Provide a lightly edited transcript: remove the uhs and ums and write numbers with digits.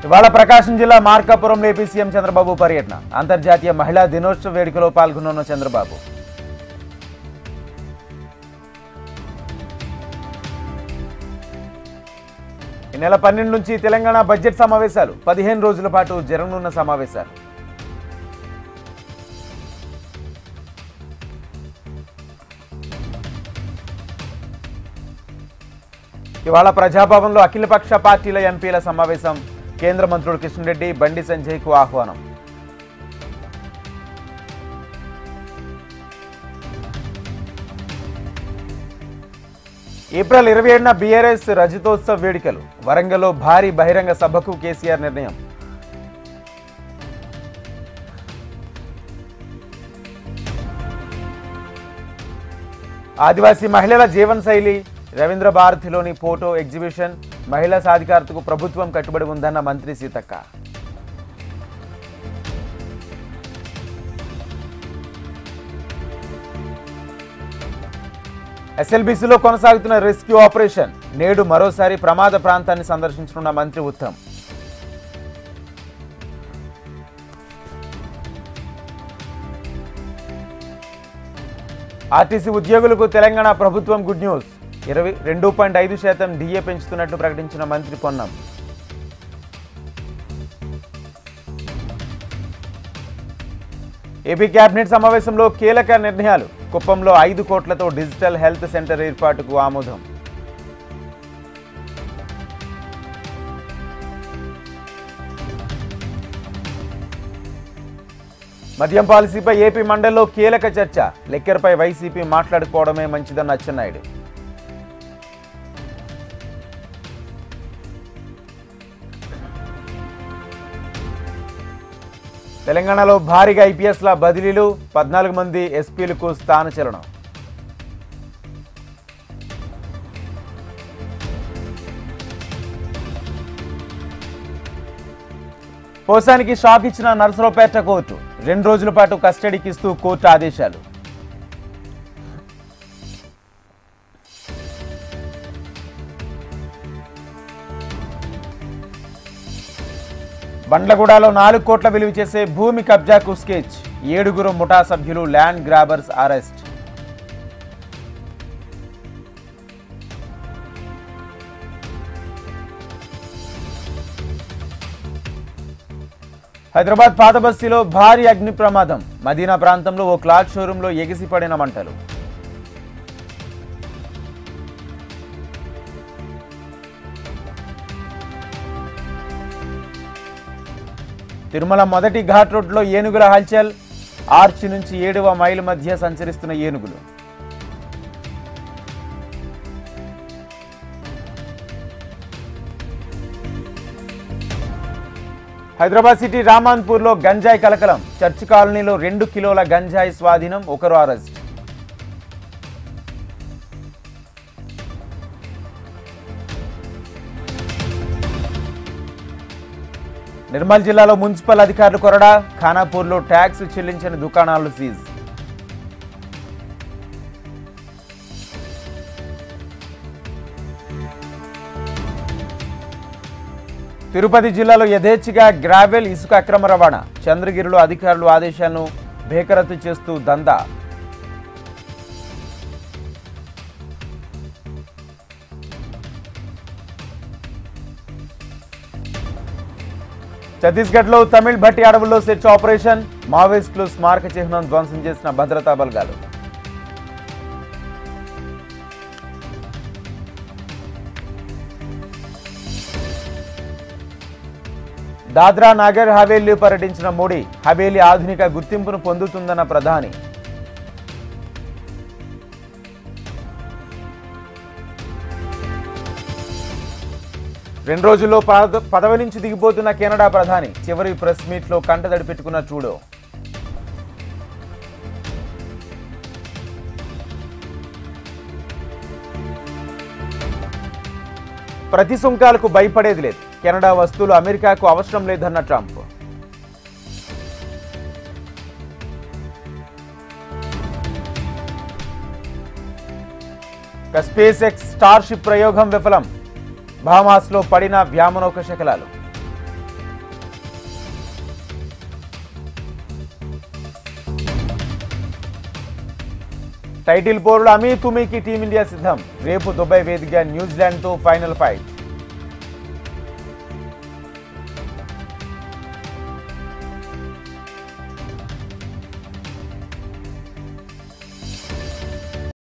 ఇవాళ ప్రకాశం జిల్లా మార్కాపురంలో AP CM Chandrababu పర్యటన. అంతర్జాతీయ మహిళా దినోత్సవ వేడుకలో పాల్గొన్న చంద్రబాబు. ఈ నెల 12 నుంచి తెలంగాణ బడ్జెట్ సమావేశాలు. 15 రోజుల పాటు జరగనున్న సమావేశాలు. ఇవాళ ప్రజాభవన్లో అఖిలపక్ష పార్టీల ఎంపీల సమావేశం. కేంద్ర మంత్రులు కిషన్ రెడ్డి, బండి సంజయ్కు ఆహ్వానం. ఏప్రిల్ 27న బీఆర్ఎస్ రజతోత్సవ వేడుకలు. వరంగల్లో భారీ బహిరంగ సభకు కేసీఆర్ నిర్ణయం. ఆదివాసీ మహిళల జీవన శైలి. రవీంద్ర భారతిలోని ఫోటో ఎగ్జిబిషన్. మహిళా సాధికారతకు ప్రభుత్వం కట్టుబడి ఉందన్న మంత్రి సీతక్క. ఎస్ఎల్బీసీలో కొనసాగుతున్న రెస్క్యూ ఆపరేషన్. నేడు మరోసారి ప్రమాద ప్రాంతాన్ని సందర్శించనున్న మంత్రి ఉత్తమ్. ఆర్టీసీ ఉద్యోగులకు తెలంగాణ ప్రభుత్వం గుడ్ న్యూస్. 22.5% డిఏ పెంచుతున్నట్లు ప్రకటించిన మంత్రి పొన్నం. ఏపీ కేబినెట్ సమావేశంలో కీలక నిర్ణయాలు. కుప్పంలో 5 కోట్లతో డిజిటల్ హెల్త్ సెంటర్ ఏర్పాటుకు ఆమోదం. మద్యం పాలసీపై ఏపీ మండలిలో కీలక చర్చ. లెక్కర్పై వైసీపీ మాట్లాడుకోవడమే మంచిదన్న అచ్చెన్నాయుడు. తెలంగాణలో భారీగా ఐపీఎస్ల బదిలీలు. 14 మంది ఎస్పీలకు స్థానచలనం. పోసానికి షాక్ ఇచ్చిన నర్సరావుపేట కోర్టు. 2 రోజుల పాటు కస్టడీకి ఇస్తూ కోర్టు ఆదేశాలు. బండ్లగూడలో 4 కోట్ల విలువ చేసే భూమి కబ్జాకు స్కెచ్. 7 ముఠా సభ్యులు ల్యాండ్ గ్రాబర్స్ అరెస్ట్. హైదరాబాద్ పాత బస్తీలో భారీ అగ్ని ప్రమాదం. మదీనా ప్రాంతంలో ఓ క్లాత్ షోరూంలో ఎగిసిపడిన మంటలు. తిరుమల మొదటి ఘాట్ రోడ్లో ఏనుగుల హల్చల్. ఆర్చి నుంచి 7వ మైలు మధ్య సంచరిస్తున్న ఏనుగులు. హైదరాబాద్ సిటీ రామాన్పూర్లో గంజాయి కలకలం. చర్చ్ కాలనీలో 2 కిలోల గంజాయి స్వాధీనం. 1 అరెస్ట్. నిర్మల్ జిల్లాలో మున్సిపల్ అధికారులు కొరడా. ఖానాపూర్లో ట్యాక్స్ చెల్లించని దుకాణాలు సీజ్. తిరుపతి జిల్లాలో యథేచ్ఛగా గ్రావెల్, ఇసుక అక్రమ రవాణా. చంద్రగిరిలో అధికారులు ఆదేశాలను బేఖరతు చేస్తూ దందా. ఛత్తీస్గఢ్లో తమిళ్ భట్టి అడవుల్లో సెర్చ్ ఆపరేషన్. మావోయిస్టులు స్మారక చిహ్నం ధ్వంసం చేసిన భద్రతా బలగాలు. దాద్రా నాగర్ హవేలీ పర్యటించిన మోడీ. హవేలీ ఆధునిక గుర్తింపును పొందుతుందన్న ప్రధాని. రెండు రోజుల్లో పదవి నుంచి దిగిపోతున్న కెనడా ప్రధాని. చివరి ప్రెస్ మీట్లో కంటతడి పెట్టుకున్న ట్రూడో. ప్రతి సుంకాలకు భయపడేది లేదు. కెనడా వస్తువులు అమెరికాకు అవసరం లేదన్న ట్రంప్. స్పేస్ ఎక్స్ స్టార్షిప్ ప్రయోగం విఫలం. బహామాస్లో పడిన వ్యామనౌక శకలాలు. టైటిల్ పోరులో అమీ తుమీకి టీమిండియా సిద్ధం. రేపు దుబాయ్ వేదికగా న్యూజిలాండ్తో ఫైనల్ ఫైట్.